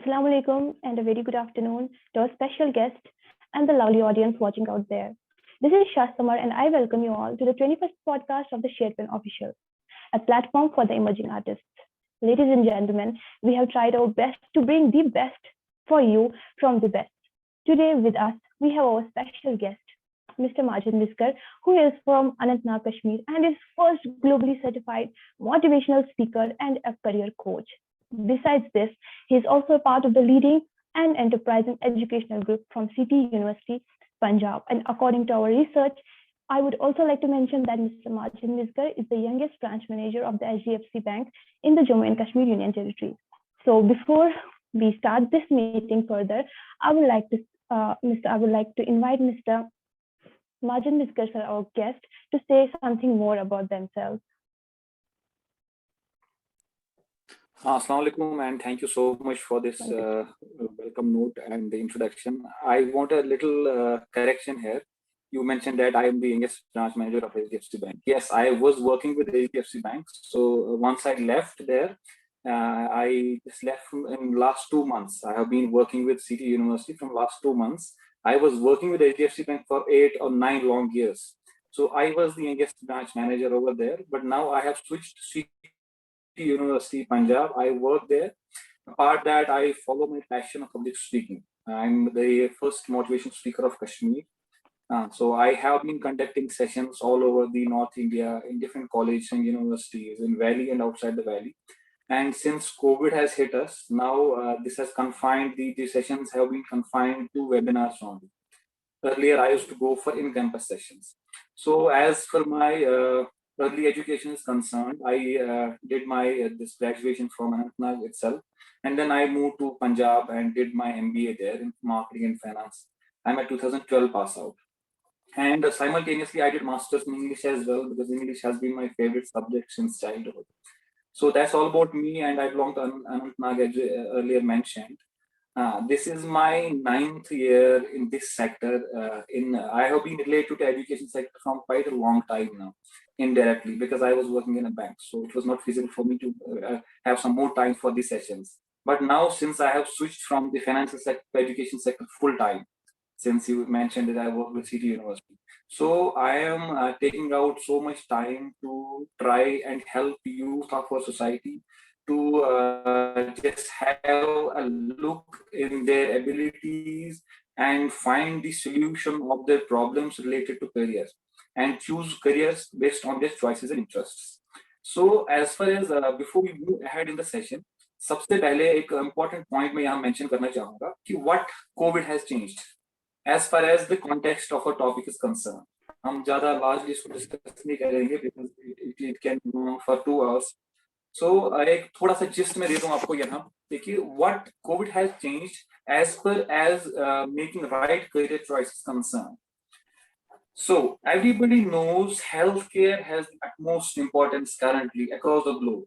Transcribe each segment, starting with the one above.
Assalamu alaikum and a very good afternoon to our special guest and the lovely audience watching out there. This is Shah Samar and I welcome you all to the 21st podcast of the SharePen Official, a platform for the emerging artists. Ladies and gentlemen, we have tried our best to bring the best for you from the best. Today with us, we have our special guest, Mr. Majid Miskar, who is from Anantnag, Kashmir and is first globally certified motivational speaker and a career coach. Besides this, he is also a part of the leading and enterprising educational group from City University, Punjab. And according to our research, I would also like to mention that Mr. Majid Miskar is the youngest branch manager of the HDFC Bank in the Jammu and Kashmir Union Territory. So before we start this meeting further, I would like to invite Mr. Majid Miskar, sir, our guest, to say something more about themselves. Assalamu alaikum and thank you so much for this welcome note and the introduction. I want a little correction here. You mentioned that I am the youngest branch manager of HDFC Bank. Yes, I was working with HDFC Bank. So once I left there, I just left in last 2 months. I have been working with City University from last 2 months. I was working with HDFC Bank for 8 or 9 long years. So I was the youngest branch manager over there, but now I have switched to City University, Punjab. I work there. Apart that, I follow my passion of public speaking. I'm the first motivation speaker of Kashmir. So I have been conducting sessions all over the North India in different colleges and universities in Valley and outside the Valley. And since COVID has hit us, now this has confined, the sessions have been confined to webinars only. Earlier, I used to go for in-campus sessions. So as for my early education is concerned, I did my this graduation from Anantnag itself, and then I moved to Punjab and did my MBA there in marketing and finance. I'm a 2012 pass out, and simultaneously I did masters in English as well because English has been my favorite subject since childhood. So that's all about me, and I belong to Anantnag as earlier mentioned. This is my 9th year in this sector. I have been related to education sector from quite a long time now, indirectly, because I was working in a bank. So it was not feasible for me to have some more time for these sessions. But now, since I have switched from the financial sector to education sector full time, since you mentioned that I work with City University. So I am taking out so much time to try and help youth of our society to just have a look in their abilities and find the solution of their problems related to careers and choose careers based on their choices and interests. So as far as before we move ahead in the session, सबसे पहले एक important point मैं यहाँ mention करना चाहूँगा कि what COVID has changed as far as the context of our topic is concerned. हम ज़्यादा largely इसको discuss नहीं करेंगे because it can go on for 2 hours. So एक थोड़ा सा gist में दे दूँ आपको यहाँ. देखिए what COVID has changed as per as making right career choices concerned. So everybody knows healthcare has the utmost importance currently across the globe.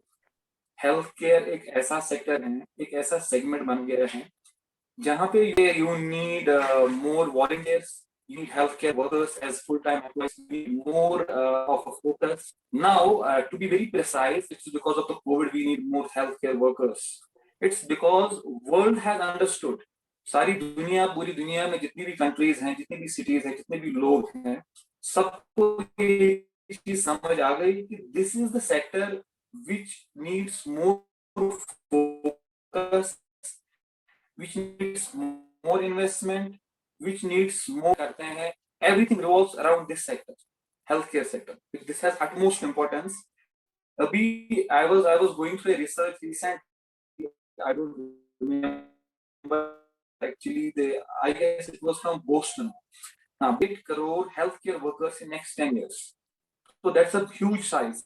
Healthcare एक ऐसा sector है, एक ऐसा segment बन गया है जहाँ पे you need more volunteers, you need healthcare workers as full-time employees, you need more of a focus. Now, to be very precise, it's because of the COVID we need more healthcare workers. It's because world has understood. सारी दुनिया, पूरी दुनिया में जितनी भी countries हैं, जितनी भी cities हैं, जितने भी लोग हैं, सबको ये चीज समझ आ गई कि this is the sector which needs more focus, which needs more investment, which needs more करते हैं. Everything revolves around this sector, healthcare sector. This has utmost importance. अभी I was going through a research recently. I don't remember actually. I guess it was from Boston. 8 crore healthcare workers in next 10 years. So that's a huge size.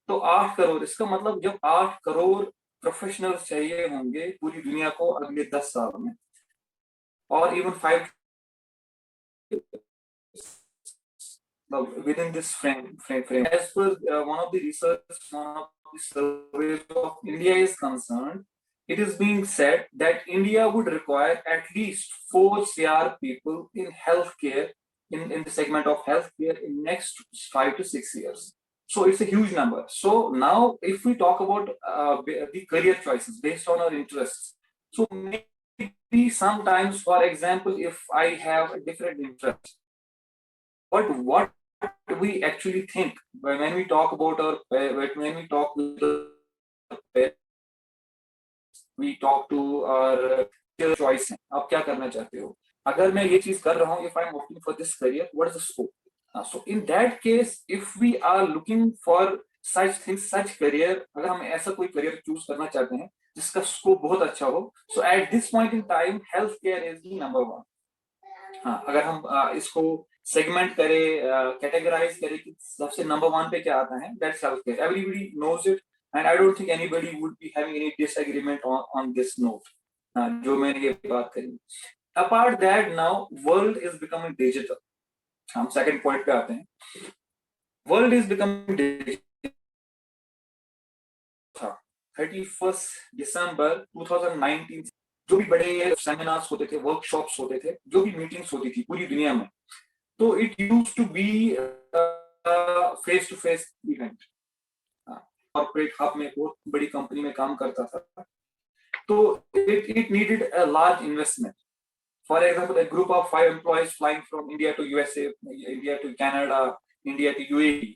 तो 8 करोड़, इसका मतलब जब 8 crore professionals चाहिए होंगे पूरी दुनिया को अगले 10 साल में, और even 5 within this frame. As per one of the research, one of the surveys of India is concerned, it is being said that India would require at least 4 CR people in healthcare, in the segment of healthcare in next 5 to 6 years. So it's a huge number. So now if we talk about the career choices based on our interests, So maybe sometimes, for example, if I have a different interest, but what we actually think when we talk about when we talk with our parents, we talk to our choice है, आप क्या करना चाहते हो, अगर मैं ये चीज कर रहा हूँ, if I'm opting for this career, what is the scope? So in that case, if we are looking for such things, such career, अगर हम ऐसा कोई career choose करना चाहते हैं जिसका scope बहुत अच्छा हो, so at this point in time, healthcare is the number one. हाँ, अगर हम इसको segment करें, categorize करें कि सबसे number one पे क्या आता है, that's healthcare. Everybody knows it, and I don't think anybody would be having any disagreement on this note. जो मैंने ये बात करी. Apart that, now world is becoming digital. हम second point पे आते हैं. World is becoming digital. 31st December 2019 जो भी बड़े सेमिनार्स होते थे, वर्कशॉप्स होते थे, जो भी मीटिंग्स होती थी पूरी दुनिया में, तो it use to be face to face event. Corporate hub में बहुत बड़ी कंपनी में काम करता था, तो it needed a large investment. For example, a group of 5 employees flying from India to USA, India to Canada, India to UAE,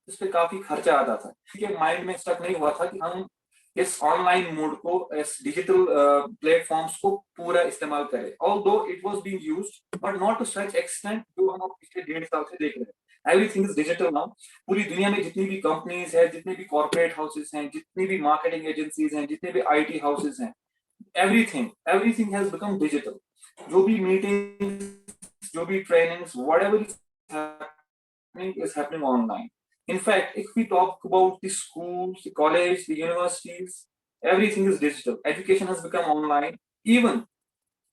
इस पे काफी खर्चा आता था. ठीक है, माइंड में स्टक नहीं हुआ था कि हम इस ऑनलाइन मोड को, इस डिजिटल प्लेटफॉर्म्स को पूरा इस्तेमाल करें. Although it was being used, but not to such extent जो हम पिछले 1.5 साल से देख रहे हैं. Everything is digital now. पूरी दुनिया में जितनी भी कंपनीज है, जितने भी कॉर्पोरेट हाउसेस हैं, जितनी भी मार्केटिंग एजेंसीज हैं, जितने भी आईटी हाउसेस हैं, everything has become digital. जो भी मीटिंग्स, जो भी trainings, whatever is happening online. In fact, if we talk about the schools, the college, the universities, everything is digital. Education has become online. Even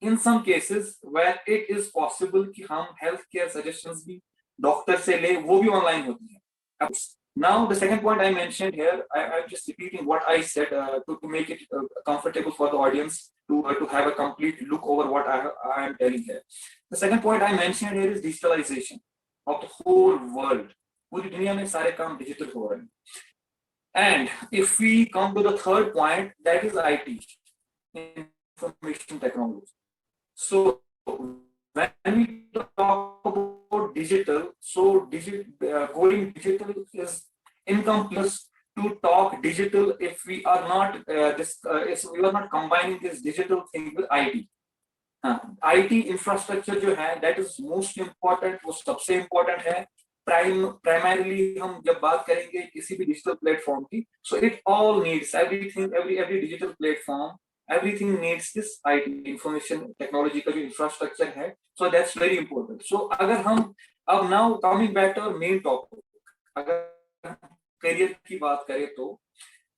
in some cases where it is possible कि हम healthcare suggestions भी doctor से ले, वो भी online होती है. Now, the second point I mentioned here, I'm just repeating what I said to make it comfortable for the audience to have a complete look over what I am telling here. The second point I mentioned here is digitalization of the whole world. पूरी दुनिया में सारे काम digital हो रहे हैं. And if we come to the third point, that is IT, information technology. So when we talk about digital, so going digital is incomplete to talk digital if we are not if we are not combining this digital thing with IT. IT infrastructure जो है, that is most important, वो सबसे important है. Primarily हम जब बात करेंगे किसी भी डिजिटल प्लेटफॉर्म की, so it all needs everything, every digital platform, everything needs this IT, information technology का जो इंफ्रास्ट्रक्चर है, so that's very important. So अगर हम अब now coming back to our main topic, अगर करियर की बात करें तो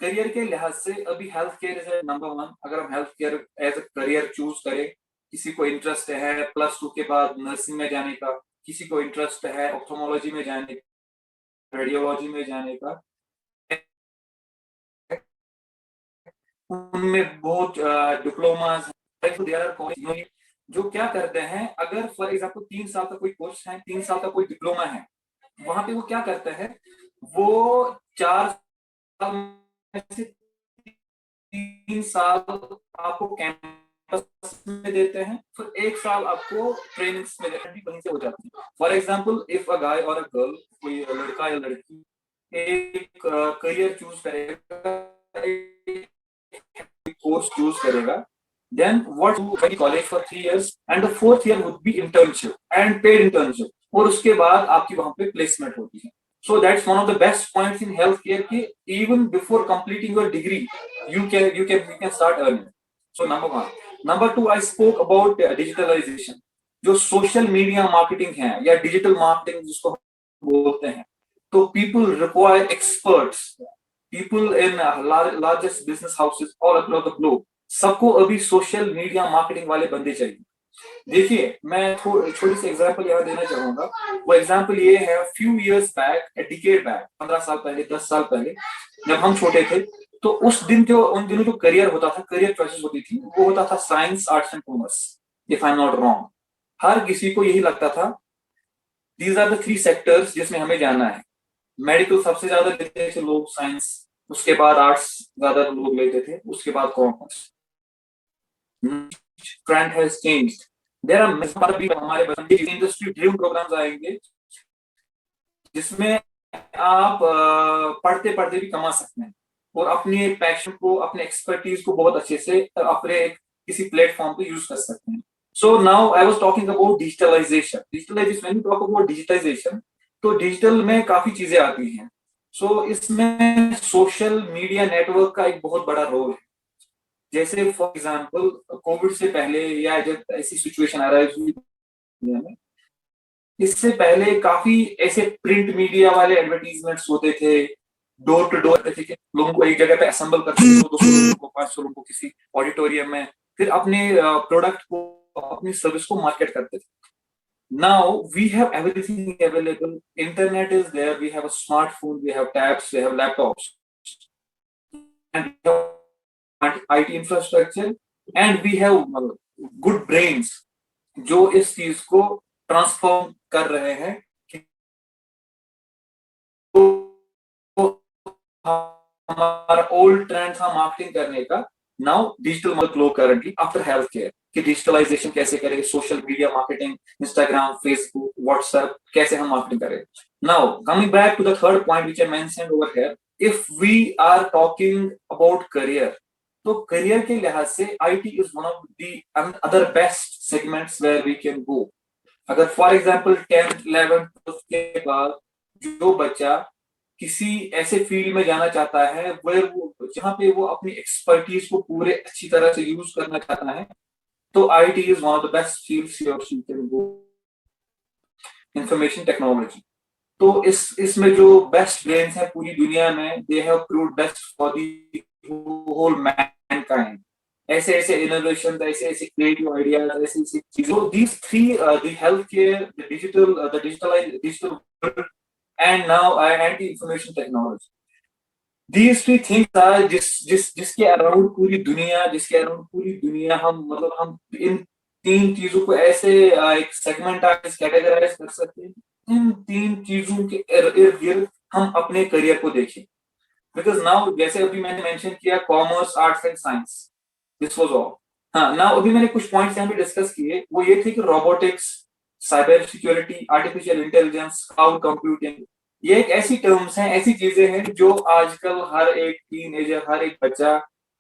करियर के लिहाज से अभी health care is number one. अगर हम health care as a career choose करें, किसी को इंटरेस्ट है +2 के बाद नर्सिंग में जाने का, किसी को इंटरेस्ट है ऑप्थोमोलॉजी में जाने का, रेडियोलॉजी में जाने का, उनमें बहुत डिप्लोमास हैं जो क्या करते हैं. अगर फॉर एग्जांपल 3 साल का कोई कोर्स है, 3 साल का कोई डिप्लोमा है, वहां पे वो क्या करते हैं, वो 4 साल में से 3 साल आपको कैंपस में देते हैं, फिर 1 साल आपको ट्रेनिंग्स में देते हैं, वहीं से हो जाती है. फॉर एग्जांपल, इफ अ गाय और अ गर्ल, कोई लड़का या लड़की एक करियर चूज करेगा, कोर्स चूज करेगा, then what do you college for 3 years and the 4th year would be internship and paid internship, और उसके बाद आपकी वहां पे प्लेसमेंट होती है. So that's one of the best points in healthcare कि even before completing your degree you can start earning. So number one. Number two, I spoke about digitalization. जो सोशल मीडिया मार्केटिंग है या digital marketing जिसको बोलते हैं, तो people require experts, people in largest business houses all across the globe, सबको अभी social media marketing वाले बंदे चाहिए. देखिए, मैं छोटी सी एग्जांपल यहाँ देना चाहूंगा. वो एग्जांपल ये है, few years back, a decade back, 15 साल पहले, 10 साल पहले जब हम छोटे थे, तो उन दिनों जो करियर होता था, करियर चॉइसेस होती थी, वो होता था science, arts and commerce, if I'm not wrong. हर किसी को यही लगता था, दीज आर द 3 सेक्टर्स जिसमें हमें जाना है. मेडिकल सबसे ज्यादा लेते थे लोग, साइंस उसके बाद आर्ट्स ज्यादा लोग लेते थे, उसके बाद commerce. Trend has changed. There are भी हमारे इंडस्ट्री ड्रीम प्रोग्राम्स आएंगे जिसमें आप पढ़ते पढ़ते भी कमा सकते हैं और अपने पैशन को, अपने एक्सपर्टीज को बहुत अच्छे से अपने किसी प्लेटफॉर्म पे यूज कर सकते हैं। So now I was talking about digitalisation. When you talk about digitisation, तो डिजिटल में काफी चीजें आती हैं। सो इसमें सोशल मीडिया नेटवर्क का एक बहुत बड़ा रोल है। जैसे फॉर एग्जांपल कोविड से पहले या जब ऐसी सिचुएशन अराइज हुई दुनिया में, इससे पहले काफी ऐसे प्रिंट मीडिया वाले एडवर्टीजमेंट्स होते थे, डोर टू डोर थे कि लोगों को एक जगह पे असेंबल करते थे, 200 लोगों को, 500 लोगों को किसी ऑडिटोरियम में, फिर अपने प्रोडक्ट को, अपनी सर्विस को मार्केट करते थे। Now we have everything available. Internet is there. We have a smartphone. We have tabs. We have laptops. And we have IT infrastructure. And we have good brains जो इस चीज को transform कर रहे हैं। हमारा ओल्ड ट्रेंड था marketing करने का, now digital market glow currently after health care कि डिजिटलाइजेशन कैसे करें, social media marketing, Instagram, Facebook, WhatsApp, कैसे हम मार्केटिंग करें। Now coming back to the third point which I mentioned over here, if we are talking about career, तो career के लिहाज से IT is one of the other best segments where we can go. अगर for example 10th 11th के बाद जो बच्चा किसी ऐसे फील्ड में जाना चाहता है जहां पे वो अपनी एक्सपर्टीज को पूरे अच्छी तरह से यूज करना चाहता है, तो IT is one of the best fields ही और she can go. Information technology, तो इसमें जो बेस्ट ब्रेन्स हैं पूरी दुनिया में, they have proved best for the whole mankind. ऐसे ऐसे इनोवेशन, ऐसे ऐसे क्रिएटिव आइडियाज, ऐसी ऐसी चीजें, these three, the health care, the digital and now and information technology, these three things are जिसके अराउंड पूरी दुनिया हम मतलब हम इन तीन चीजों को ऐसे एक सेगमेंट कैटेगराइज कर सकते हैं। इन तीन चीजों के इर्द गिर्द हम अपने करियर को देखें। बिकॉज नाउ जैसे अभी मैंने मेंशन किया commerce, arts and science, this was all. हाँ, नाउ अभी मैंने कुछ पॉइंट्स यहाँ पे डिस्कस किए, वो ये थे कि robotics, cyber security, artificial intelligence, cloud computing, ये एक ऐसी टर्म्स हैं, ऐसी चीजें हैं जो आजकल हर एक टीनेजर, हर एक बच्चा,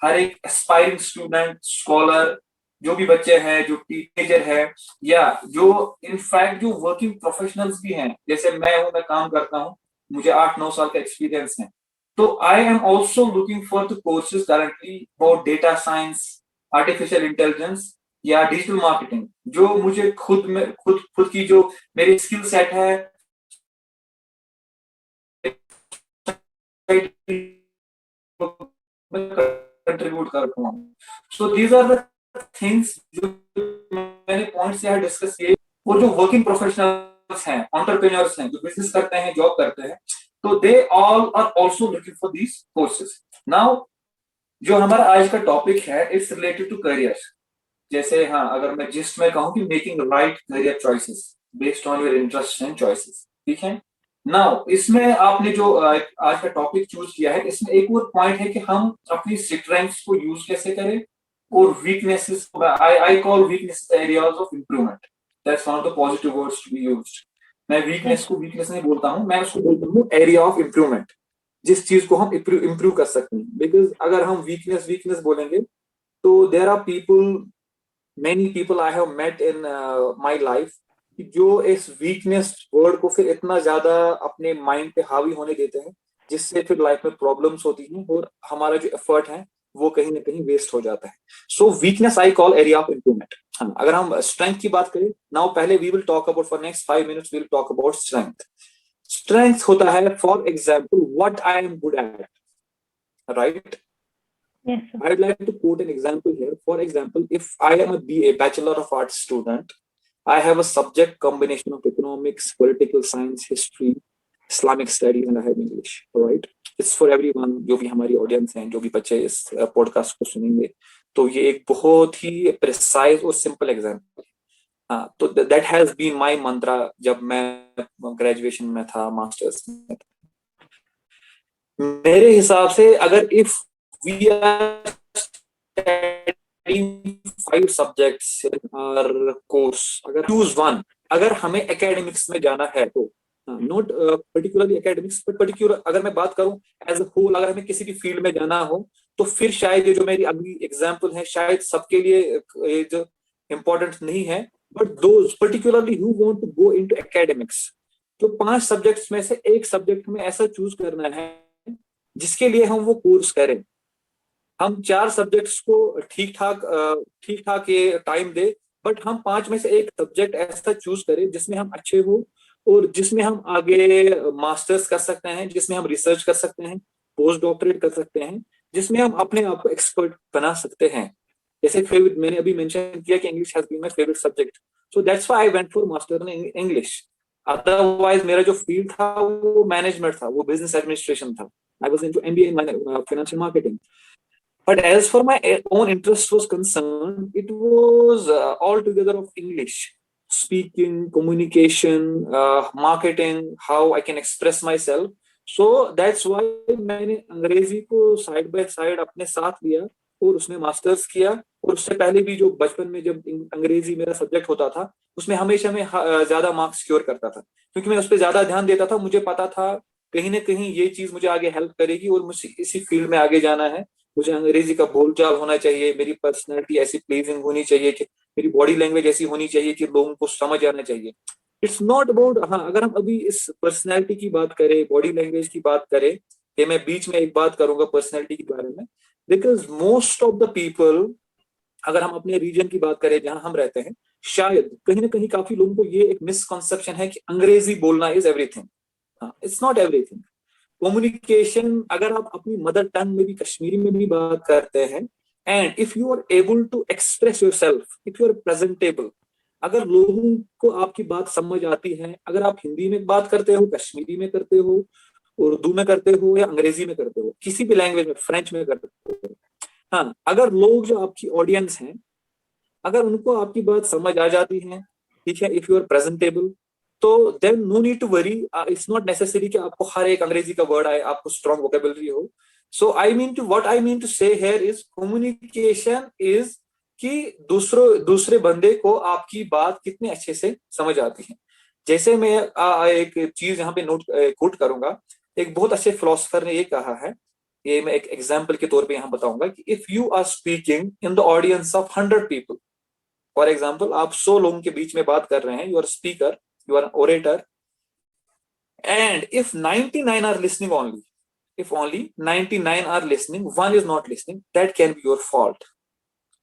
हर एक एस्पायरिंग स्टूडेंट, स्कॉलर, जो भी बच्चे हैं, जो टीनेजर है, या जो इनफैक्ट जो वर्किंग प्रोफेशनल्स भी हैं, जैसे मैं काम करता हूँ, मुझे 8-9 साल का एक्सपीरियंस है, तो I am also looking for the courses currently about data science, artificial intelligence या डिजिटल मार्केटिंग, जो मुझे खुद की जो मेरी स्किल सेट है कंट्रीब्यूट कर पाऊं। So these are the things जो मैंने पॉइंट्स यहाँ डिस्कस किए। और जो वर्किंग प्रोफेशनल्स हैं, एंटरप्रेन्योर्स हैं, जो बिजनेस करते हैं, जॉब करते हैं, तो they all are also looking for these courses. Now जो हमारा आज का टॉपिक है, इट्स रिलेटेड टू करियर। जैसे हाँ, अगर मैं जिस्ट में कहूँ कि making right career choices based on your interest and choices, ठीक है। नाउ इसमें आपने जो आज का टॉपिक चूज किया है, इसमें एक और पॉइंट है कि हम अपनी स्ट्रेंथ्स को यूज कैसे करें और weaknesses, I call weakness areas of improvement, that's one of the positive words to be used. मैं वीकनेस को वीकनेस नहीं बोलता हूं, मैं उसको बोलता हूं एरिया ऑफ इंप्रूवमेंट, जिस चीज को हम इंप्रूव कर सकते हैं। बिकॉज अगर हम वीकनेस बोलेंगे, तो there are many people I have met in my life जो इस वीकनेस वर्ड को फिर इतना ज्यादा अपने माइंड पे हावी होने देते हैं, जिससे फिर लाइफ में प्रॉब्लम्स होती हैं और हमारा जो एफर्ट है वो कहीं ना कहीं वेस्ट हो जाता है। So weakness I call area of improvement. अगर हम स्ट्रेंथ की बात करें, नाउ पहले we will talk about for next 5 minutes we will talk about strength. Strength होता है for example what I'm good at, right? Yes, sir. I'd like to quote an example here. For example, if I am a BA, Bachelor of Arts student, I have a subject combination of economics, political science, history, Islamic studies, and I have English. All right, it's for everyone. जो भी हमारी audience हैं, जो भी बच्चे इस podcast को सुनेंगे, तो ये एक बहुत ही प्रिसाइज और सिंपल एग्जाम्पल है। हाँ, तो that has been my mantra जब मैं ग्रेजुएशन में था, मास्टर्स में था। मेरे हिसाब से अगर if we are studying 5 subjects in our course, अगर चूज वन, अगर हमें एकेडमिक्स में जाना है तो, not particularly academics but particular अगर मैं बात करूं एज अ होल, अगर हमें किसी भी फील्ड में जाना हो तो फिर शायद ये जो मेरी अगली एग्जांपल है शायद सबके लिए ये जो इम्पोर्टेंट नहीं है, but those particularly who want to go into academics, तो 5 सब्जेक्ट्स में से एक सब्जेक्ट में ऐसा चूज करना है जिसके लिए हम वो कोर्स करें। हम 4 सब्जेक्ट्स को ठीक ठाक ये टाइम दे, बट हम 5 में से एक सब्जेक्ट ऐसा चूज करें जिसमें हम अच्छे हो और जिसमें हम आगे मास्टर्स कर सकते हैं, जिसमें हम रिसर्च कर सकते हैं, पोस्ट डॉक्टरेट कर सकते हैं, जिसमें हम अपने आप को एक्सपर्ट बना सकते हैं। जैसे फेवरेट मैंने अभी मेंशन किया कि English has been my favourite subject, so that's why I went for master in English. Otherwise मेरा जो फील्ड था वो मैनेजमेंट था, वो बिजनेस एडमिनिस्ट्रेशन था। I was into MBA in financial marketing. But as for my own interest was concerned, it was altogether of English, speaking, communication, marketing, how I can express myself. So that's why मैंने अंग्रेजी को side by side अपने साथ लिया और उसमें masters किया। और उससे पहले भी जो बचपन में जब अंग्रेजी मेरा सब्जेक्ट होता था उसमें हमेशा मैं ज्यादा मार्क्स स्कोर करता था, क्योंकि मैं उस पर ज्यादा ध्यान देता था। मुझे पता था कहीं ना कहीं ये चीज मुझे आगे हेल्प करेगी और मुझे इसी फील्ड में आगे जाना है। मुझे अंग्रेजी का बोलचाल होना चाहिए, मेरी पर्सनैलिटी ऐसी प्लीजिंग होनी चाहिए कि मेरी बॉडी लैंग्वेज ऐसी होनी चाहिए कि लोगों को समझ आना चाहिए। इट्स नॉट अबाउट, हाँ अगर हम अभी इस पर्सनैलिटी की बात करें, बॉडी लैंग्वेज की बात करें, कि मैं बीच में एक बात करूंगा पर्सनैलिटी के बारे में, because most of the people, अगर हम अपने रीजन की बात करें जहां हम रहते हैं, शायद कहीं ना कहीं काफी लोगों को ये एक मिसकंसेप्शन है कि अंग्रेजी बोलना इज एवरीथिंग। हाँ, इट्स नॉट एवरीथिंग। कम्युनिकेशन, अगर आप अपनी मदर टंग में भी, कश्मीरी में भी बात करते हैं, and if you are able to express yourself, if you are presentable, अगर लोगों को आपकी बात समझ आती है, अगर आप हिंदी में बात करते हो, कश्मीरी में करते हो, उर्दू में करते हो या अंग्रेजी में करते हो, किसी भी लैंग्वेज में, फ्रेंच में करते हो, हाँ अगर लोग जो आपकी ऑडियंस हैं अगर उनको आपकी बात समझ आ जाती है, ठीक है, इफ यू आर प्रेजेंटेबल, तो then no need to worry. It's not necessary कि आपको हर एक अंग्रेजी का वर्ड आए, आपको स्ट्रॉन्ग वोकेबलरी हो। So I mean to what I mean to say here is communication is कि दूसरे बंदे को आपकी बात कितने अच्छे से समझ आती है। जैसे मैं एक चीज यहाँ पे नोट कोट करूंगा, एक बहुत अच्छे फिलोसफर ने ये कहा है, ये मैं एक एग्जाम्पल के तौर पे यहाँ बताऊंगा कि if you are speaking in the audience of 100 people, for example आप 100 लोगों के बीच में बात कर रहे हैं, you are speaker, you are orator, and if 99 are listening only, if only 99 are listening, one is not listening, that can be your fault.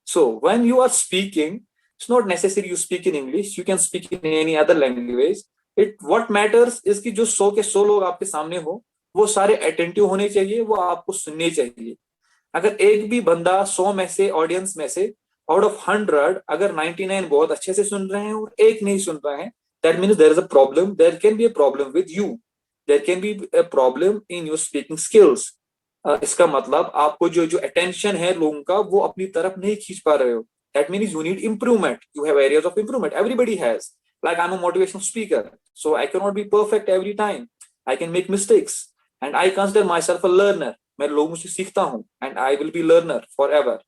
So when you are speaking, it's not necessary you speak in English, you can speak in any other language. What matters is कि जो 100 के 100 लोग आपके सामने हो वो सारे attentive होने चाहिए, वो आपको सुनने चाहिए। अगर एक भी बंदा 100 में से, ऑडियंस में से, आउट ऑफ 100 अगर 99 बहुत अच्छे से सुन रहे हैं और एक नहीं सुन रहा है, that means there is a problem, there can be a problem with you, there can be a problem in your speaking skills. इसका मतलब आपको जो अटेंशन है लोगों का वो अपनी तरफ नहीं खींच पा रहे हो। That means you need improvement, you have areas of improvement, everybody has. Like I am a motivational speaker, so I can not be perfect every time, I can make mistakes, and I consider my self a learner. मैं लोगों से सीखता हूँ and I will be learner for ever.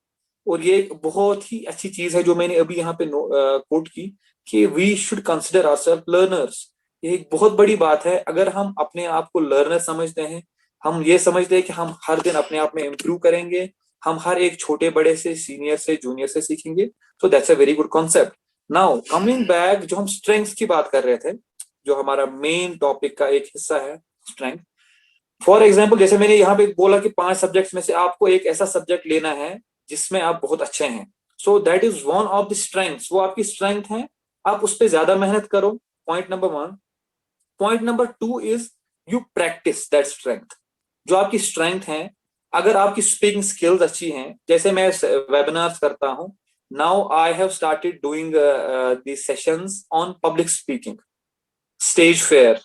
और ये एक बहुत ही अच्छी चीज है जो मैंने अभी यहाँ पे कोट की कि we should consider ourselves learners. ये एक बहुत बड़ी बात है। अगर हम अपने आप को लर्नर समझते हैं, हम ये समझते हैं कि हम हर दिन अपने आप में इम्प्रूव करेंगे, हम हर एक छोटे बड़े से, सीनियर से, जूनियर से सीखेंगे, तो that's a very good concept. Now coming back, जो हम स्ट्रेंथ्स की बात कर रहे थे, जो हमारा मेन टॉपिक का एक हिस्सा है स्ट्रेंथ। फॉर एग्जाम्पल जैसे मैंने यहाँ पे बोला कि 5 सब्जेक्ट्स में से आपको एक ऐसा सब्जेक्ट लेना है जिसमें आप बहुत अच्छे हैं, so that is one of the strengths, वो आपकी स्ट्रेंथ है, आप उस पर ज्यादा मेहनत करो। Point number 1। Point number 2 is you practice that strength. जो आपकी स्ट्रेंथ है, अगर आपकी स्पीकिंग स्किल्स अच्छी हैं, जैसे मैं वेबिनार्स करता हूं, now I have started doing the sessions on public speaking, stage fair,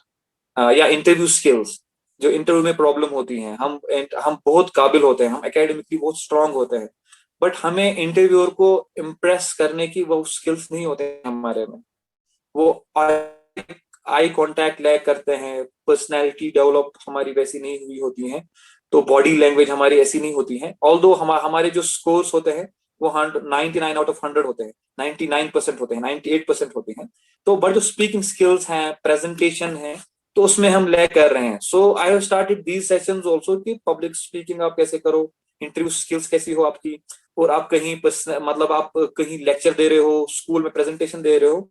या इंटरव्यू स्किल्स। जो इंटरव्यू में प्रॉब्लम होती है, हम बहुत काबिल होते हैं, हम एकेडमिकली बहुत स्ट्रांग होते हैं, बट हमें इंटरव्यूअर को इम्प्रेस करने की वो स्किल्स नहीं होते हमारे में। वो आई कांटेक्ट लैक करते हैं, पर्सनैलिटी डेवलप हमारी वैसी नहीं हुई होती है, तो बॉडी लैंग्वेज हमारी ऐसी नहीं होती है। ऑल्दो हमारे जो स्कोर्स होते हैं वो 99 आउट ऑफ 100 होते हैं, 99% होते हैं, 98% होते हैं, तो बट जो स्पीकिंग स्किल्स हैं, प्रेजेंटेशन है, तो उसमें हम लैक कर रहे हैं। So I have started these sessions also कि पब्लिक स्पीकिंग आप कैसे करो, इंटरव्यू स्किल्स कैसी हो आपकी, और आप कहीं मतलब आप कहीं लेक्चर दे रहे हो, स्कूल में प्रेजेंटेशन दे रहे हो,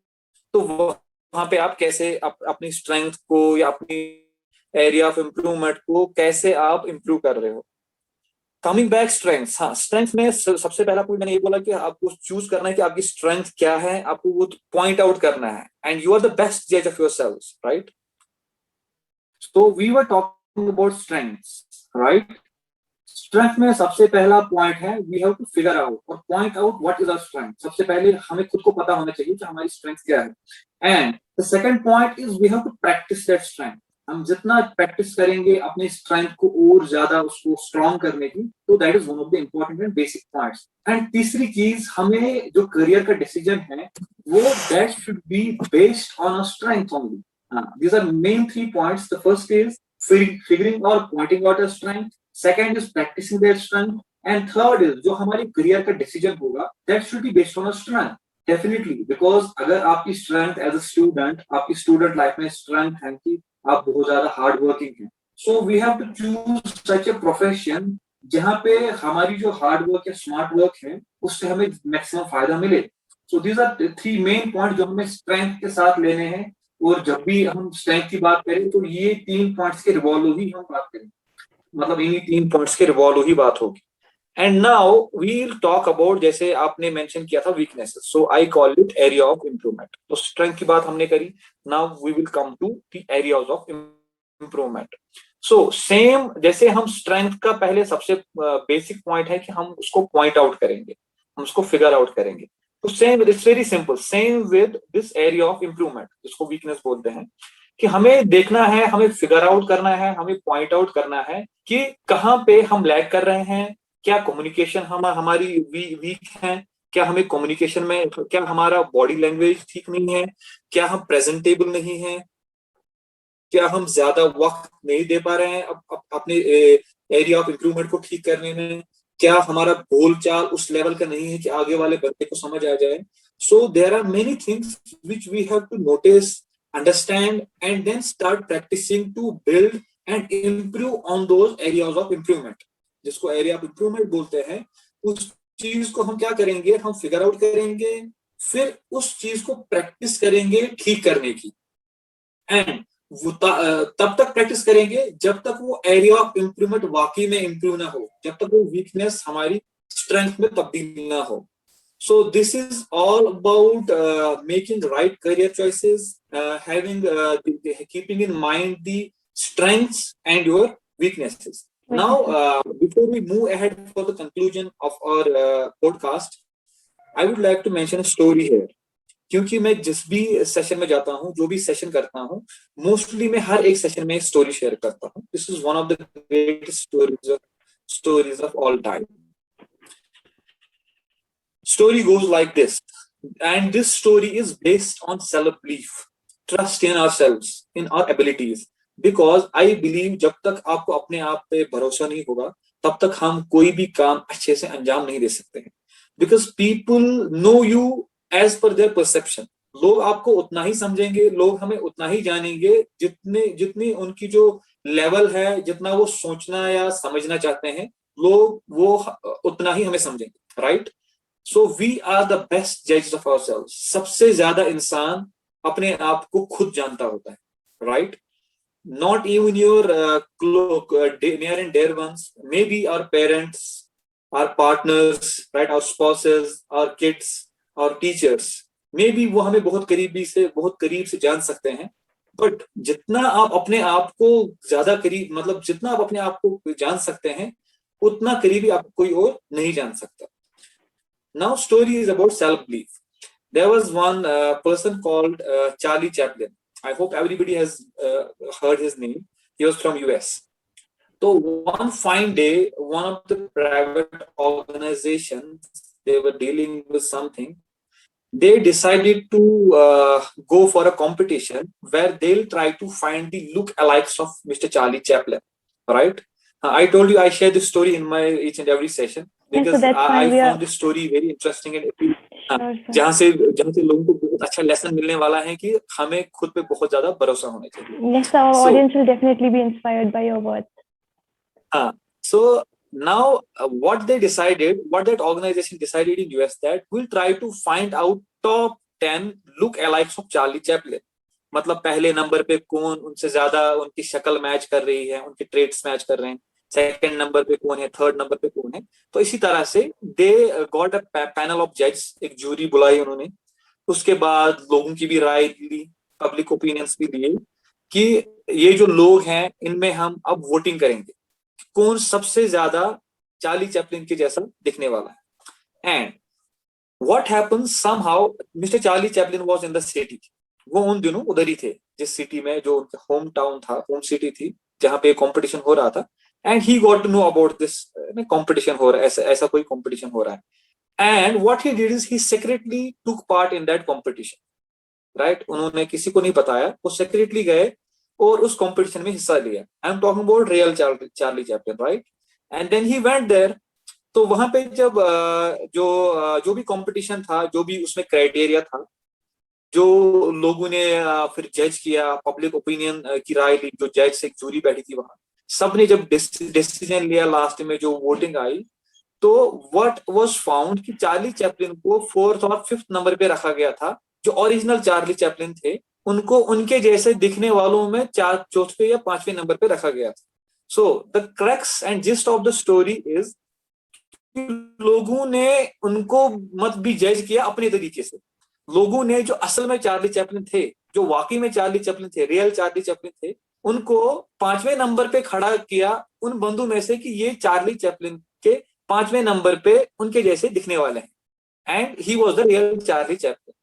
तो वहां पे आप कैसे अपनी स्ट्रेंथ को या अपनी एरिया ऑफ इम्प्रूवमेंट को कैसे आप इम्प्रूव कर रहे हो। कमिंग बैक स्ट्रेंथ, हाँ स्ट्रेंथ में सबसे पहला पॉइंट मैंने ये बोला कि आपको चूज करना है कि आपकी स्ट्रेंथ क्या है, आपको वो पॉइंट आउट करना है, and you are the best जज of yourselves, right. So we were talking about strengths, right. Strength में सबसे पहला पॉइंट है we have to figure out और point out what is our strength. सबसे पहले हमें खुद को पता होना चाहिए कि हमारी स्ट्रेंथ क्या है, and the second point is we have to practice that strength. हम जितना प्रैक्टिस करेंगे अपनी स्ट्रेंथ को और ज्यादा उसको स्ट्रॉन्ग करने की, तो that is one of the important and basic points. And तीसरी चीज, हमें जो करियर का डिसीजन है वो that should be based on a strength only. These are main 3 points. The first is figuring or pointing out a strength. Second is practicing their strength. And third is जो हमारी career का decision होगा that should be based on a strength. Definitely, because अगर आपकी strength as a student, आपकी student life में strength है कि आप बहुत ज्यादा hard working हैं, so we have to choose such a profession जहाँ पे हमारी जो hard work या smart work है उससे हमें maximum फायदा मिले। So these are the 3 main points जो हमें strength के साथ लेने हैं, और जब भी हम स्ट्रेंथ की बात करें तो ये 3 पॉइंट्स के रिवॉल्व ही हम बात करें, मतलब इन्हीं 3 पॉइंट्स के रिवॉल्व ही बात होगी। And now we will talk about, जैसे आपने मेंशन किया था weaknesses, so I call it area of improvement. तो स्ट्रेंथ की बात हमने करी, now we will come to the areas of improvement. So same जैसे हम स्ट्रेंथ का पहले सबसे बेसिक पॉइंट है कि हम उसको पॉइंट आउट करेंगे, हम उसको फिगर आउट करेंगे, तो same it's very simple, same with this area of improvement जिसको वीकनेस बोलते हैं, कि हमें देखना है, हमें फिगर आउट करना है, हमें पॉइंट आउट करना है कि कहाँ पे हम लैग कर रहे हैं, क्या कम्युनिकेशन हमारी वीक है, क्या हमें कम्युनिकेशन में, क्या हमारा बॉडी लैंग्वेज ठीक नहीं है, क्या हम प्रेजेंटेबल नहीं है, क्या हम ज्यादा वक्त नहीं दे पा रहे हैं अपने एरिया ऑफ इंप्रूवमेंट को ठीक करने में, क्या हमारा बोल चाल उस लेवल का नहीं है कि आगे वाले बंदे को समझ आ जाए। So there are many things which we have to notice, understand and then start practicing to build and improve on those areas of improvement, जिसको एरिया ऑफ इंप्रूवमेंट बोलते हैं। उस चीज को हम क्या करेंगे, हम फिगर आउट करेंगे, फिर उस चीज को प्रैक्टिस करेंगे ठीक करने की, एंड वो तब तक प्रैक्टिस करेंगे जब तक वो एरिया ऑफ इंप्रूवमेंट वाकई में इंप्रूव ना हो, जब तक वो वीकनेस हमारी स्ट्रेंथ में तब्दील ना हो। So this is all about making right career choices, having keeping in mind the strengths and your weaknesses. Now, before we move ahead for the conclusion of our podcast, I would like to mention a story here. क्योंकि मैं जिस भी session में जाता हूँ, जो भी session करता हूँ, मोस्टली मैं हर एक सेशन में एक स्टोरी शेयर करता हूँ। This is one of the greatest stories of all time. Story goes like this, and this story is based on self-belief, trust in ourselves, in our abilities. Because I believe जब तक आपको अपने आप पे भरोसा नहीं होगा, तब तक हम कोई भी काम अच्छे से अंजाम नहीं दे सकते हैं। Because people know you as per their perception. लोग आपको उतना ही समझेंगे, लोग हमें उतना ही जानेंगे जितनी उनकी जो लेवल है, जितना वो सोचना या समझना चाहते हैं, लोग वो उतना ही हमें समझेंगे, right? So we are the best judges of ourselves. सबसे ज्यादा इंसान अपने आप को खुद जानता होता है, right? Not even your near and dear ones, maybe our parents, our partners, right? Our spouses, our kids, our teachers. Maybe वो हमें बहुत करीब से जान सकते हैं, but जितना आप अपने आप को ज्यादा करीब, मतलब जितना आप अपने आप को जान सकते हैं, उतना करीबी आप कोई और नहीं जान सकता। Now, story is about self-belief. There was one person called Charlie Chaplin. I hope everybody has heard his name. He was from US. So one fine day, one of the private organizations, they were dealing with something. they decided to go for a competition where they'll try to find the look-alikes of Mr. Charlie Chaplin, right? I told you I share this story in my each and every session Yes, so because that's fine. I We are found this story very interesting and sure, sir. जहाँ से लोगों को बहुत अच्छा lesson मिलने वाला है कि हमें खुद पे बहुत ज्यादा भरोसा होना चाहिए. Yes, our So audience will definitely be inspired by your words. so now what that organization decided in US, that we'll try to find out top 10 look alikes of Charlie Chaplin. मतलब पहले number पे कौन उनसे ज्यादा उनकी शक्ल match कर रही है, उनके ट्रेट्स मैच कर रहे हैं, सेकंड नंबर पे कौन है, थर्ड नंबर पे कौन है. तो इसी तरह से they got a panel of जज, एक जूरी बुलाई उन्होंने. उसके बाद लोगों की भी राय ली, पब्लिक ओपिनियंस भी लिए कि ये जो लोग हैं इनमें हम अब वोटिंग करेंगे कौन सबसे ज्यादा चार्ली चैपलिन के जैसा दिखने वाला है. And what happened, somehow mister Charlie Chaplin was in the city. वो उन दिनों उधर ही थे जिस सिटी में जो उनका होम टाउन था, होम सिटी थी, जहां पे कंपटीशन हो रहा था. And he got to know about this competition हो रहा है, ऐसा कोई कंपटीशन हो रहा है. And what he did is he secretly took part in that competition, right. उन्होंने किसी को नहीं बताया, वो सीक्रेटली गए और उस कंपटीशन में हिस्सा लिया. I am talking about real Charlie Chaplin, right. And then he went there. तो वहां पे जब जो भी कंपटीशन था, जो भी उसमें क्राइटेरिया था, जो लोगों ने फिर जज किया, पब्लिक ओपिनियन की राय ली, जो जज से एक जूरी बैठी थी वहां, सबने जब डिसीजन लिया, लास्ट में जो वोटिंग आई, तो व्हाट वाज फाउंड कि चार्ली चैपलिन को फोर्थ और फिफ्थ नंबर पे रखा गया था. जो ओरिजिनल चार्ली चैपलिन थे उनको उनके जैसे दिखने वालों में चौथे या पांचवें नंबर पे रखा गया था. So the crux and gist of the story is, लोगों ने उनको मत भी जज किया अपने तरीके से. लोगों ने जो असल में चार्ली चैपलिन थे, जो वाकई में चार्ली चैपलिन थे, रियल चार्ली चैपलिन थे, उनको पांचवें नंबर पे खड़ा किया उन बंदों में से कि ये चार्ली चैपलिन के पांचवें नंबर पे उनके जैसे दिखने वाले हैं. And he was the real Charlie Chaplin.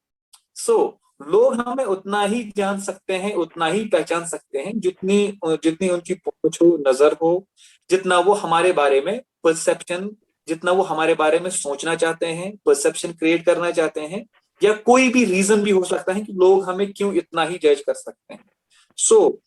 So लोग हमें उतना ही जान सकते हैं, उतना ही पहचान सकते हैं जितनी जितनी उनकी पहुंच हो, नजर हो, जितना वो हमारे बारे में परसेप्शन, जितना वो हमारे बारे में सोचना चाहते हैं, परसेप्शन क्रिएट करना चाहते हैं, या कोई भी रीजन भी हो सकता है कि लोग हमें क्यों इतना ही जज कर सकते हैं. So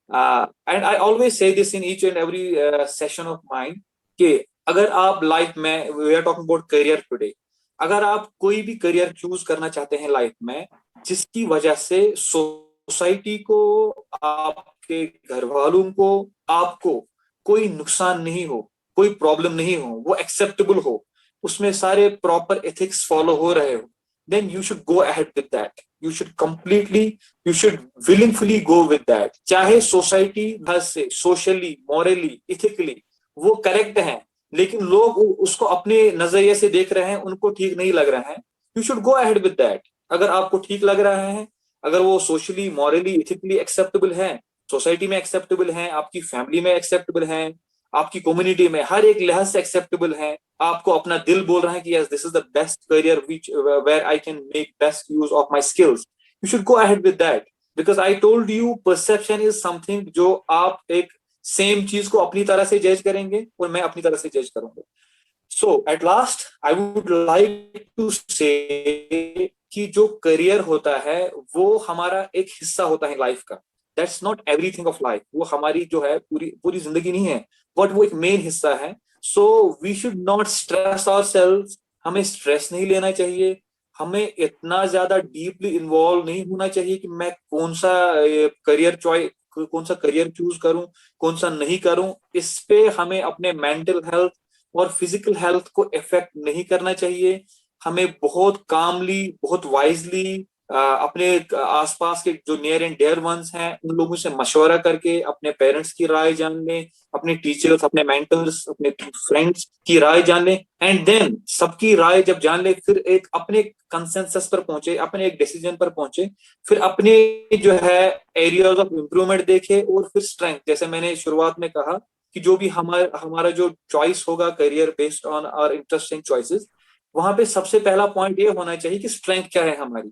and I always say this in each and every session of mind कि अगर आप लाइफ में, we are talking about career today, अगर आप कोई भी करियर चूज करना चाहते हैं लाइफ में जिसकी वजह से सोसाइटी को, आपके घर वालों को, आपको कोई नुकसान नहीं हो, कोई प्रॉब्लम नहीं हो, वो एक्सेप्टेबल हो, उसमें सारे प्रॉपर एथिक्स फॉलो हो रहे हो, then you should go ahead with that. You should completely, you should willingly go with that. चाहे सोसाइटी से सोशली, मॉरली, इथिकली वो करेक्ट है, लेकिन लोग उसको अपने नजरिए से देख रहे हैं, उनको ठीक नहीं लग रहा है, you should go ahead with that. अगर आपको ठीक लग रहा है, अगर वो सोशली, मॉरली, इथिकली एक्सेप्टेबल है, सोसाइटी में एक्सेप्टेबल है, आपकी फैमिली में एक्सेप्टेबल है, आपकी कम्युनिटी में हर एक लिहाज से एक्सेप्टेबल है, आपको अपना दिल बोल रहा है कि yes this is the best career which where I can make best use of my skills, you should go ahead with that. Because I told you, perception is something जो आप एक सेम चीज को अपनी तरह से जज करेंगे और मैं अपनी तरह से जज करूंगा. So at last I would like to say कि जो करियर होता है वो हमारा एक हिस्सा होता है लाइफ का. That's not everything of life. वो हमारी जो है पूरी पूरी जिंदगी नहीं है, बट वो एक मेन हिस्सा है. So we should not stress ourselves. हमें स्ट्रेस नहीं लेना चाहिए, हमें इतना ज्यादा डीपली इन्वॉल्व नहीं होना चाहिए कि मैं कौन सा करियर चूज करूं, कौन सा नहीं करूं. इस पे हमें अपने मेंटल हेल्थ और फिजिकल हेल्थ को इफेक्ट नहीं करना चाहिए. हमें बहुत कामली, बहुत वाइजली अपने आसपास के जो नियर एंड डियर वंस हैं उन लोगों से मशवरा करके अपने पेरेंट्स की राय जान लें, अपने टीचर्स, अपने मेंटर्स, अपने फ्रेंड्स की राय जान लें. एंड देन सबकी राय जब जान ले, फिर एक अपने कंसेंसस पर पहुंचे, अपने एक डिसीजन पर पहुंचे, फिर अपने जो है एरियाज ऑफ इम्प्रूवमेंट देखे, और फिर स्ट्रेंथ, जैसे मैंने शुरुआत में कहा कि जो भी हमारा जो चॉइस होगा career based on our interest and choices, वहां पे सबसे पहला पॉइंट ये होना चाहिए कि स्ट्रेंथ क्या है हमारी.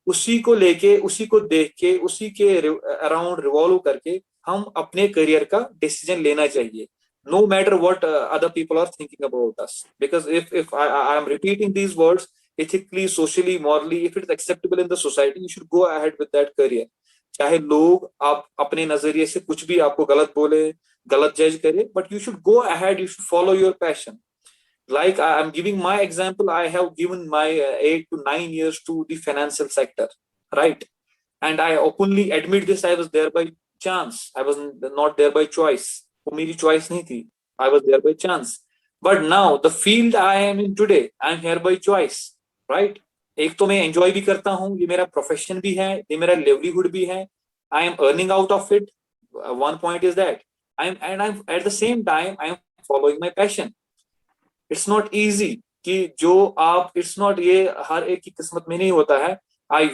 उसी को लेके, उसी को देख के, उसी के अराउंड रिवॉल्व करके हम अपने करियर का डिसीजन लेना चाहिए, no matter what other people are thinking about us. Because if I am repeating these words, ethically, socially, morally, if it is acceptable in the society, you should go ahead with that career. चाहे लोग आप अपने नजरिए से कुछ भी आपको गलत बोले, गलत जज करे, but you should go ahead, you should follow your passion. Like I'm giving my example, I have given my 8 to 9 years to the financial sector, right? And I openly admit this, I was there by chance. I was not there by choice. वो मेरी choice नहीं थी. I was there by chance. But now the field I am in today, I am here by choice, right? एक तो मैं enjoy भी करता हूँ, ये मेरा profession भी है, ये मेरा livelihood भी है. I am earning out of it. One point is that I'm at the same time I am following my passion. It's not easy कि जो आप, it's not, ये हर एक की किस्मत में नहीं होता है. I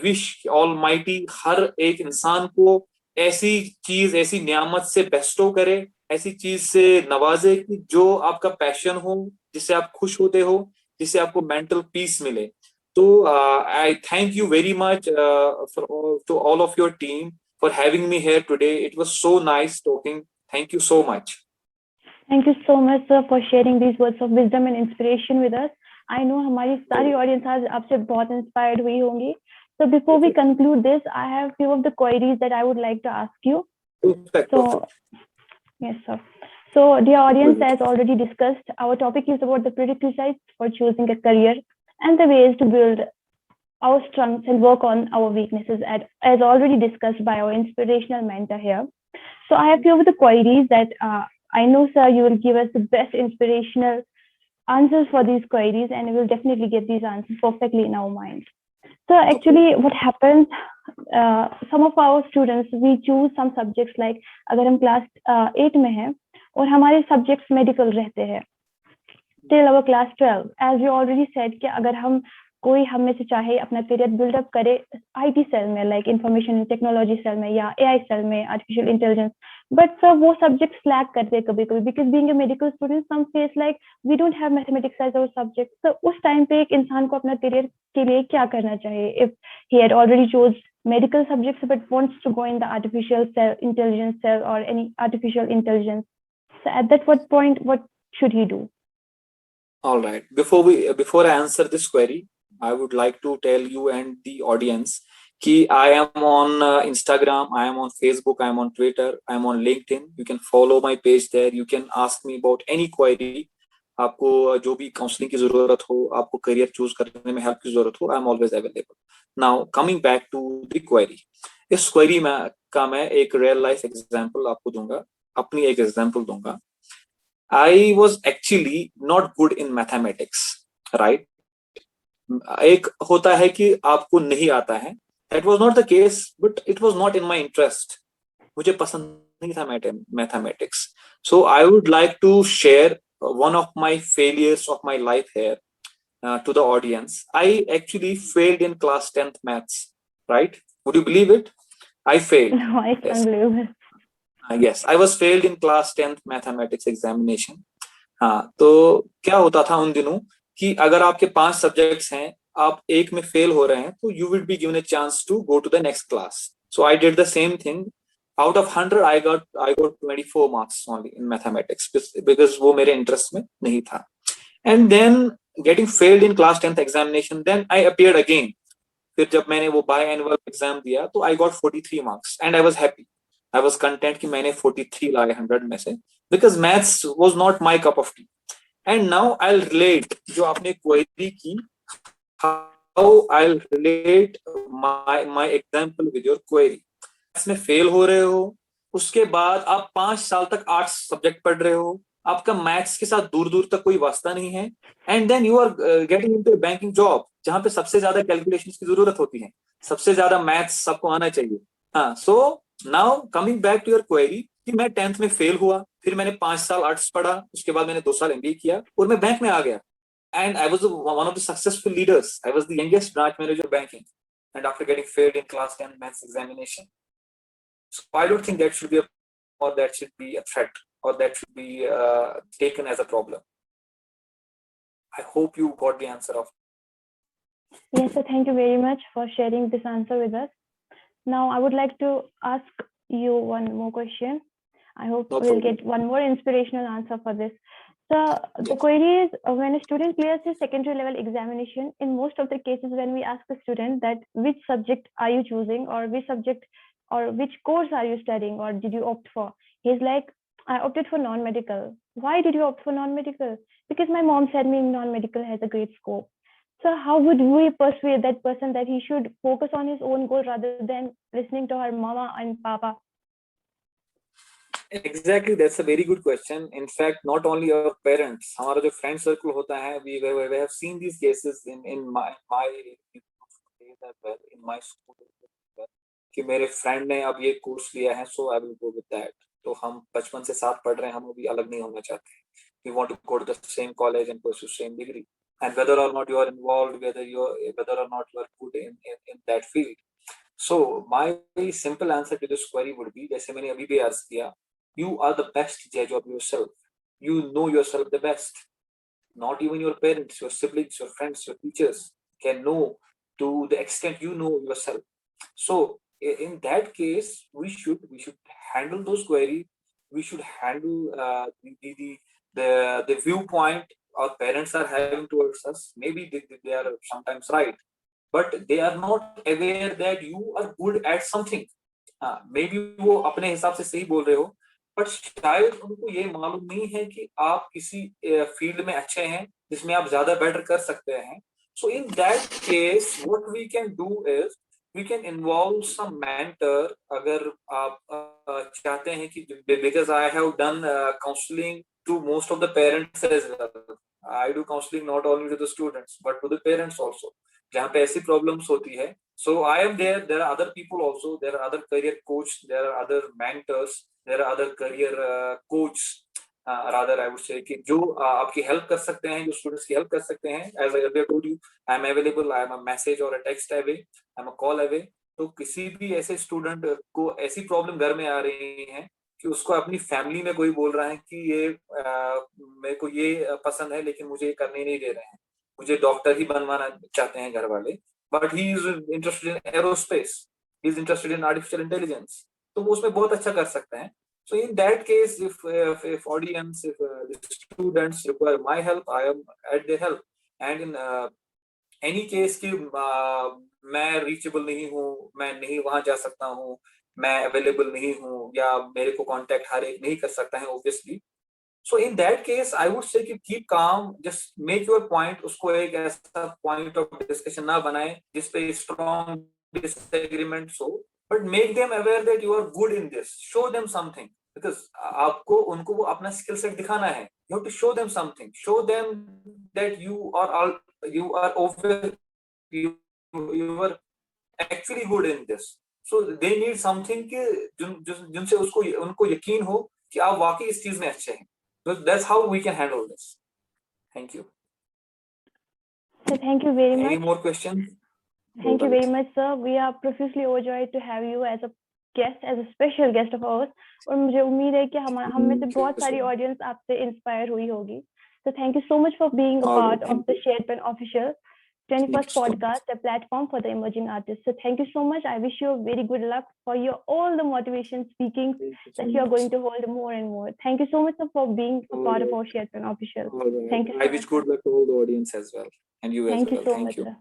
wish Almighty हर एक इंसान को ऐसी चीज, ऐसी नियामत से बेस्टो करे, ऐसी चीज से नवाजे कि जो आपका पैशन हो, जिससे आप खुश होते हो, जिससे आपको मेंटल पीस मिले. तो I thank you very much to all of your team for having me here today. It was so nice talking. Thank you so much. Thank you so much, sir, for sharing these words of wisdom and inspiration with us. I know हमारी सारी audience आज आपसे बहुत inspired हुई होंगी. So before we conclude this, I have few of the queries that I would like to ask you. Perfect. Yes, sir. So dear audience, as already discussed, our topic is about the prerequisites for choosing a career and the ways to build our strengths and work on our weaknesses, as already discussed by our inspirational mentor here. So I have few of the queries that I know, sir, you will give us the best inspirational answers for these queries, and we will definitely get these answers perfectly in our mind. So actually what happens, some of our students, we choose some subjects like अगर हम class 8 में हैं और हमारे subjects medical रहते हैं till our class 12, as you already said कि अगर हम कोई हम में से चाहे अपना करियर बिल्डअप करे आईटी सेल में, लाइक इंफॉर्मेशन टेक्नोलॉजी सेल में या एआई सेल में, आर्टिफिशियल इंटेलिजेंस, बट सर वो सब्जेक्ट्स लैक करते हैं कभी कभी, because being a medical student some face like we don't have mathematics as our subject. तो उस टाइम पे एक इंसान को अपना करियर के लिए क्या करना चाहिए if he had already chose medical subjects but wants to go in the artificial intelligence cell or any artificial intelligence? So at that what point, what should he do? All right. Before I answer this query, I would like to tell you and the audience कि I am on Instagram, I am on Facebook, I am on Twitter, I am on LinkedIn. You can follow my page there. You can ask me about any query. आपको जो भी counselling की जरूरत हो, आपको career choose करने में help की जरूरत हो, I am always available. Now coming back to the query. इस क्वेरी में का मैं एक रियल लाइफ एग्जांपल आपको दूंगा, अपनी एक एग्जांपल दूंगा. I was actually not good in mathematics, right? एक होता है कि आपको नहीं आता है. That was not the case, but it was not in my interest. मुझे पसंद नहीं था mathematics. So I would like to share one of my failures of my life here to the audience. I actually failed in class 10th maths, right? Would you believe it? I failed. No, I can't believe it. Yes, I was failed in class 10th mathematics examination. हाँ, तो क्या होता था उन दिनों कि अगर आपके 5 सब्जेक्ट्स हैं, आप एक में फेल हो रहे हैं, तो you will be given a chance to go to the next class. So I did the same thing. Out of 100, I got 24 marks only in mathematics because वो मेरे interest में नहीं था. And then getting failed in class 10th examination, then I appeared again. फिर जब मैंने वो biannual exam दिया, तो I got 43 marks and I was happy. I was content कि मैंने 43 लाए 100 में से, because maths was not my cup of tea. And now I'll relate जो आपने query की, how I'll relate my example with your query. इसमें fail हो रहे हो, उसके बाद आप 5 साल तक आर्ट्स सब्जेक्ट पढ़ रहे हो, आपका मैथ्स के साथ दूर दूर तक कोई वास्ता नहीं है, and then you are getting into banking job जहां पे सबसे ज्यादा कैलकुलेशंस की जरूरत होती है, सबसे ज्यादा मैथ्स सबको आना चाहिए. हाँ, so now coming back to your query कि मैं 10th में फेल हुआ, फिर मैंने 5 साल आर्ट्स पढ़ा, उसके बाद मैंने 2 साल एमबीए किया और मैं बैंक में आ गया. And I was one of the successful leaders. I was the youngest branch manager of banking. And after getting failed in class 10 maths examination. So I don't think that should be or that should be a threat, or that should be taken as a problem. I hope you got the answer of. Yes, sir. Thank you very much for sharing this answer with us. Now, I would like to ask you one more question. I hope we'll get one more inspirational answer for this. So the Yes. query is, when a student clears his secondary level examination, in most of the cases when we ask the student that which subject are you choosing, or which subject or which course are you studying, or did you opt for, he's like, I opted for non-medical. Why did you opt for non-medical? Because my mom said me non-medical has a great scope. So how would we persuade that person that he should focus on his own goal rather than listening to her mama and papa? Exactly, that's a very good question. In fact, not only our parents, हमारा जो friend circle होता है, we have seen these cases in my days as well, in my school as well, कि मेरे friend ने अब ये course लिया है, so I will go with that. तो हम बचपन से साथ पढ़ रहे हैं, हम अभी अलग नहीं होना चाहते. We want to go to the same college and pursue same degree. And whether or not you are involved, whether or not you are good in that field. So my simple answer to this query would be, जैसे मैंने अभी भी अर्ज किया, you are the best judge of yourself. You know yourself the best. Not even your parents, your siblings, your friends, your teachers can know to the extent you know yourself. So in that case, we should handle those queries. We should handle the viewpoint our parents are having towards us. Maybe they are sometimes right, but they are not aware that you are good at something. May be वो अपने हिसाब से सही बोल रहे हो, but शायद उनको ये मालूम नहीं है कि आप किसी फील्ड में अच्छे हैं जिसमें आप ज्यादा बेटर कर सकते हैं. So in that case what we can do is we can involve some mentor. अगर आप चाहते हैं कि, because I have done counselling to most of the parents as well. I do counselling not only to the students but to the parents also, जहाँ पे ऐसी problems होती है. So I am there. There are other people also. There are other career coach. There are other mentors. There are other career coach. Rather, I would say कि जो आपकी help कर सकते हैं, जो students की help कर सकते हैं. As I earlier told you, I am available. I am a message or a text away. I am a call away. तो किसी भी ऐसे student को ऐसी problem घर में आ रही है कि उसको अपनी फैमिली में कोई बोल रहा है कि ये मेरे को ये पसंद है लेकिन मुझे ये करने नहीं दे रहे हैं, मुझे डॉक्टर ही बनवाना चाहते हैं घर वाले, but he is interested in aerospace, he is interested in artificial intelligence, तो वो उसमें बहुत अच्छा कर सकते हैं. So in that case, if audience, if the students require my help, I am at their help. And in any case कि मैं reachable नहीं हूँ, मैं नहीं वहाँ जा सकता हूँ, मैं available नहीं हूँ, या मेरे को contact हर एक नहीं कर सकता है obviously. So in that case, I would say कि keep calm, just make your point. उसको एक ऐसा point of discussion ना बनाए जिस पे strong disagreement हो, but make them aware that you are good in this. Show them something, because आपको उनको वो अपना skill set दिखाना है. You have to show them something. Show them that you are actually good in this. So they need something कि जिनसे उसको उनको यकीन हो कि आप वाकई इस चीज में अच्छे हैं. So that's how we can handle this. Thank you. So thank you very Any much. more questions? Thank you very much, sir. We are profusely overjoyed to have you as a guest, as a special guest of ours. और मुझे उम्मीद है कि हम में से बहुत सारी audience आपसे inspire हुई होगी. So thank you so much for being a part of the SharePen official 21st podcast, a platform for the emerging artists. So thank you so much. I wish you very good luck for your all the motivation speaking that you are going to hold more and more. Thank you so much for being a part of our SharePen official. Thank you so I wish good luck to all the audience as well, and you as well. Thank you so Thank much, you. sir.